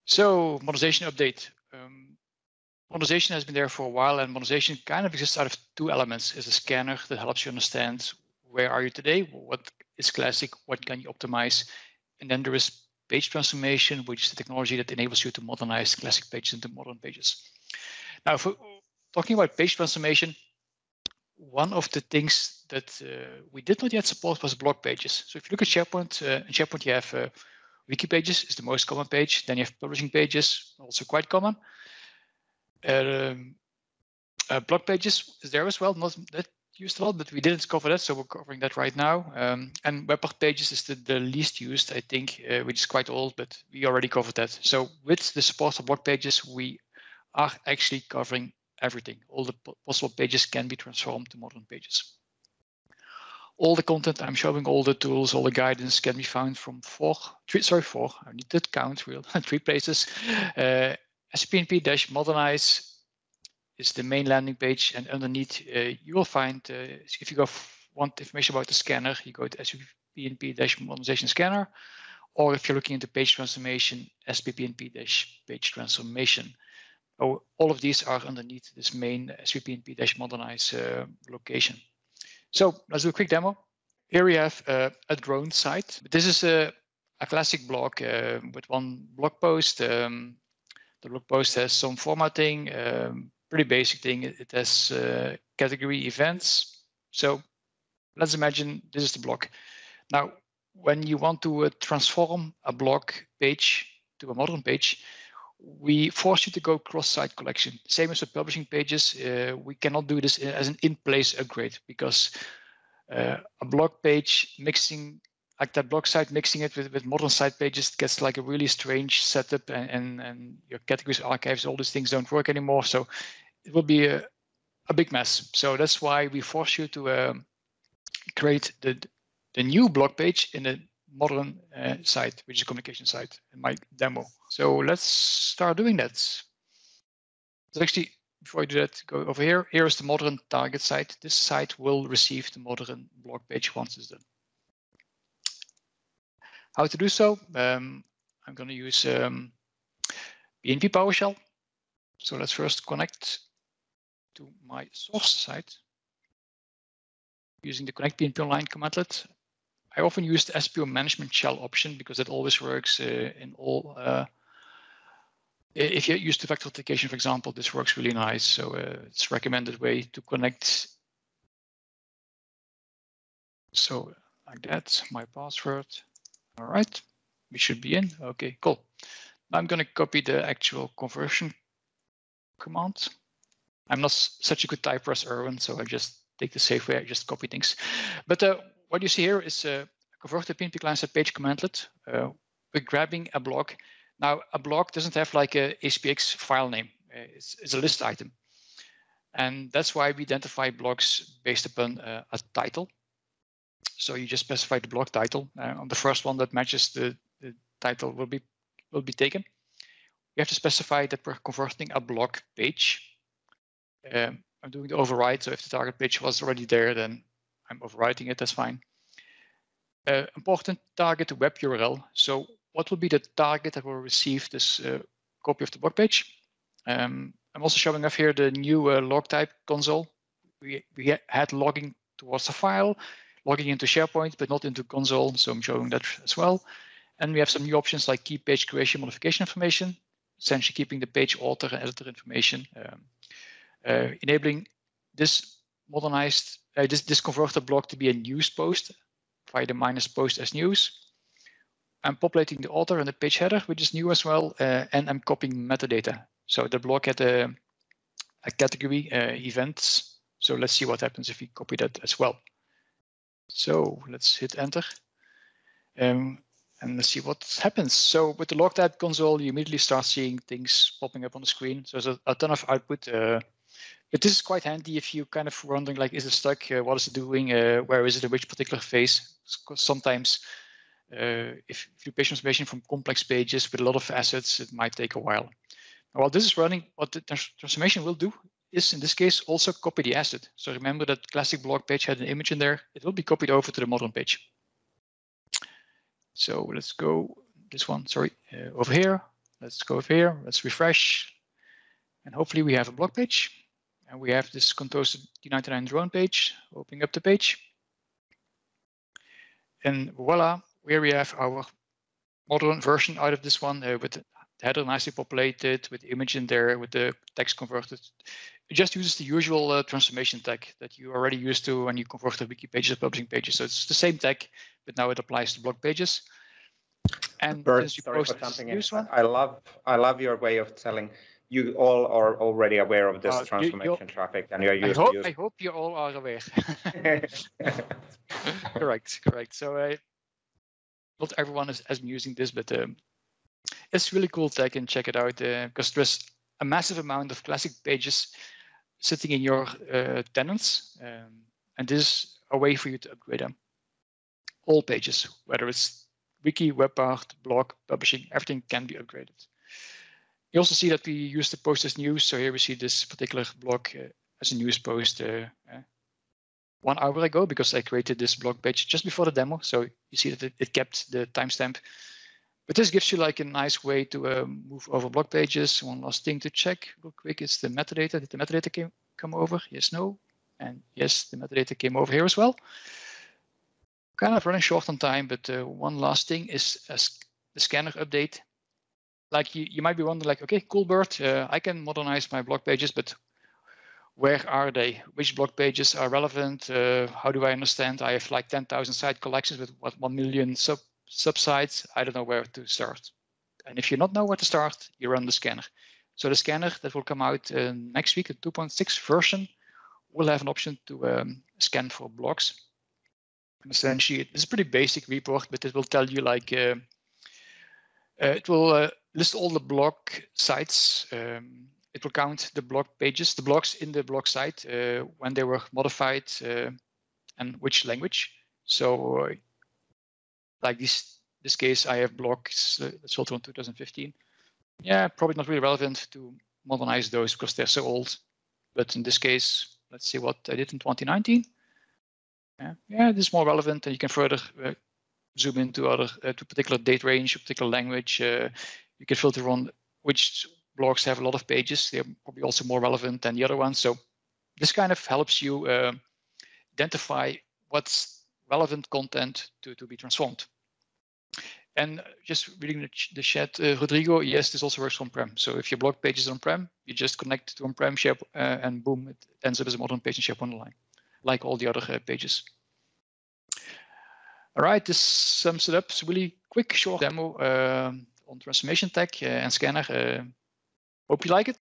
So modernization update. Modernization has been there for a while, and modernization kind of exists out of two elements. It's a scanner that helps you understand where are you today, what is classic, what can you optimize, and then there is page transformation, which is the technology that enables you to modernize classic pages into modern pages. Now, for talking about page transformation, one of the things that we did not yet support was blog pages. So if you look at SharePoint, in SharePoint you have wiki pages is the most common page. Then you have publishing pages, also quite common. Blog pages is there as well, not that used a lot, but we didn't cover that, so we're covering that right now. And web pages is the least used, I think, which is quite old, but we already covered that. So with the support of blog pages, we are actually covering everything. All the possible pages can be transformed to modern pages. All the content I'm showing, all the tools, all the guidance can be found from four, I need to count real, 3 places. SAP-PNP-modernize is the main landing page, and underneath you will find, if you want information about the scanner, you go to SAP-PNP-modernization scanner, or if you're looking into page transformation, SAP-PNP-page transformation. All of these are underneath this main SAP-PNP-modernize location. So let's do a quick demo. Here we have a drone site. This is a classic blog with one blog post. The blog post has some formatting, pretty basic thing. It has category events. So let's imagine this is the blog. Now, when you want to transform a blog page to a modern page, we force you to go cross-site collection. Same as with publishing pages, we cannot do this as an in-place upgrade because a blog page mixing, like that blog site, mixing it with modern site pages gets like a really strange setup, and your categories, archives, all these things don't work anymore. So it will be a big mess. So that's why we force you to create the new blog page in a modern site, which is a communication site in my demo. So let's start doing that. So actually, before I do that, go over here. Here is the modern target site. This site will receive the modern blog page once it's done. How to do so? I'm going to use PNP PowerShell. So let's first connect to my source site using the connect PNP online commandlet. I often use the SPO management shell option because it always works in all. If you use the vector authentication, for example, this works really nice. So it's a recommended way to connect. So like that, my password. All right, we should be in. Okay, cool. Now I'm going to copy the actual conversion command. I'm not such a good typer as Erwin, so I just take the safe way. I just copy things. But what you see here is a converted PNP client-side page commandlet. We're grabbing a blog. Now, a blog doesn't have like a ASPX file name. It's a list item. And that's why we identify blogs based upon a title. So you just specify the blog title. On the first one that matches the title will be taken. We have to specify that we're converting a blog page. I'm doing the override. So if the target page was already there, then I'm overwriting it. That's fine. Important target web URL. So what will be the target that will receive this copy of the blog page? I'm also showing up here the new log type console. We had logging towards the file, logging into SharePoint, but not into console. So I'm showing that as well. And we have some new options like key page creation modification information, essentially keeping the page author and editor information, enabling this modernized, this converted blog to be a news post via the -post as news. I'm populating the author and the page header, which is new as well, and I'm copying metadata. So the blog had a category events. So let's see what happens if we copy that as well. So let's hit enter. And let's see what happens. So with the log type console, you immediately start seeing things popping up on the screen. So there's a ton of output. But this is quite handy if you kind of wondering, like, is it stuck? What is it doing? Where is it in which particular phase? Sometimes if you page transformation from complex pages with a lot of assets, it might take a while. Now, while this is running, what the transformation will do is, in this case, also copy the asset. So remember that classic blog page had an image in there. It will be copied over to the modern page. So let's go this one, sorry, over here. Let's go over here. Let's refresh. And hopefully we have a blog page. And we have this Contoso D99 drone page. Opening up the page. And voila, here we have our modern version out of this one with the header nicely populated, with the image in there, with the text converted. It just uses the usual transformation tag that you already used to when you convert the wiki pages or publishing pages. So it's the same tag, but now it applies to blog pages. And Bert, sorry for jumping in. I love your way of telling. You all are already aware of this transformation traffic, and you're used to use. I hope you all are aware. Correct. So not everyone has been using this, but it's really cool tag, and check it out because there's a massive amount of classic pages sitting in your tenants, and this is a way for you to upgrade them. All pages, whether it's wiki, web part, blog, publishing, everything can be upgraded. You also see that we use the post as news. So here we see this particular blog as a news post 1 hour ago, because I created this blog page just before the demo. So you see that it kept the timestamp. But this gives you like a nice way to move over blog pages. One last thing to check real quick is the metadata. Did the metadata come over? Yes, no. And yes, the metadata came over here as well. Kind of running short on time, but one last thing is the scanner update. Like you might be wondering, like, okay, cool, Bert, I can modernize my blog pages, but where are they? Which blog pages are relevant? How do I understand? I have like 10,000 site collections with what 1 million subsites. I don't know where to start. And if you don't know where to start, you run the scanner. So the scanner that will come out next week, the 2.6 version, will have an option to scan for blogs. And essentially, it's a pretty basic report, but it will tell you like it will list all the blog sites. It will count the blog pages, the blogs in the blog site when they were modified and which language. So like this case, I have blogs that's filtered on 2015. Yeah, probably not really relevant to modernize those because they're so old. But in this case, let's see what I did in 2019. Yeah, this is more relevant, and you can further zoom into other to particular date range, a particular language. You can filter on which blogs have a lot of pages. They're probably also more relevant than the other ones. So this kind of helps you identify what's relevant content to be transformed. And just reading the chat, Rodrigo, yes, this also works on-prem. So if your blog page is on-prem, you just connect to on-prem share, and boom, it ends up as a modern page in SharePoint Online, like all the other pages. All right, this sums it up. It's a really quick, short demo on transformation tag and scanner. Hope you like it.